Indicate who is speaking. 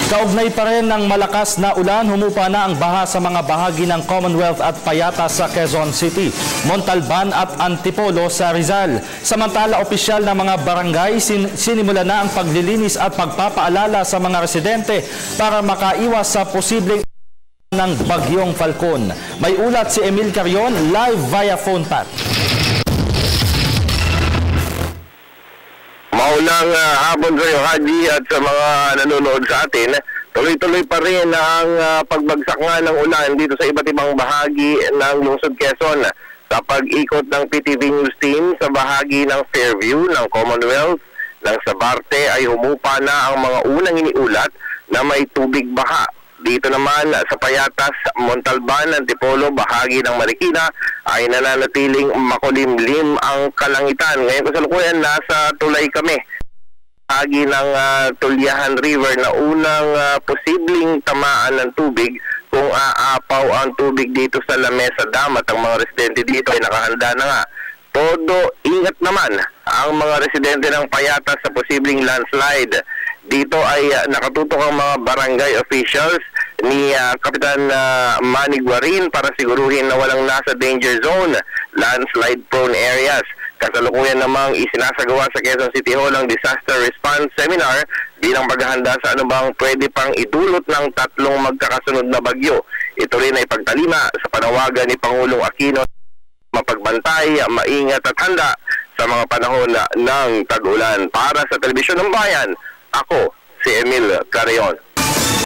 Speaker 1: Kaugnay pa rin ng malakas na ulan, humupa na ang baha sa mga bahagi ng Commonwealth at Payata sa Quezon City, Montalban at Antipolo sa Rizal. Samantala, opisyal ng mga barangay sinimula na ang paglilinis at pagpapaalala sa mga residente para makaiwas sa posibleng ng bagyong Falcon. May ulat si Emil Carion live via phone pat.
Speaker 2: Maulang hapon sa iyo, Haji, at sa mga nanonood sa atin. Tuloy-tuloy pa rin ang pagbagsak nga ng ulan dito sa iba't ibang bahagi ng lungsod Quezon. Sa pag-ikot ng PTV News Team sa bahagi ng Fairview, ng Commonwealth, ng Sabarte ay humupa na ang mga unang iniulat na may tubig baha. Dito naman sa Payatas, Montalban, Antipolo, bahagi ng Marikina ay nananatiling makulimlim ang kalangitan. Ngayon kasalukuyan, nasa tulay kami. Bahagi ng Tulyahan River na unang posibleng tamaan ng tubig kung aapaw ang tubig dito sa Lamesa Dam, at ang mga residente dito ay nakahanda na nga. Todo ingat naman ang mga residente ng Payatas sa posibleng landslide. Dito ay nakatutok ang mga barangay officials ni Kapitan Manny Guarin para siguruhin na walang nasa danger zone, landslide prone areas. Kasalukuyan namang isinasagawa sa Quezon City Hall ang Disaster Response Seminar bilang paghahanda sa anumang pwede pang idulot ng tatlong magkakasunod na bagyo. Ito rin ay pagtalima sa panawagan ni Pangulong Aquino, mapagbantay, maingat at handa sa mga panahon ng tag-ulan. Para sa Telebisyon ng Bayan, ako si Emil Carion.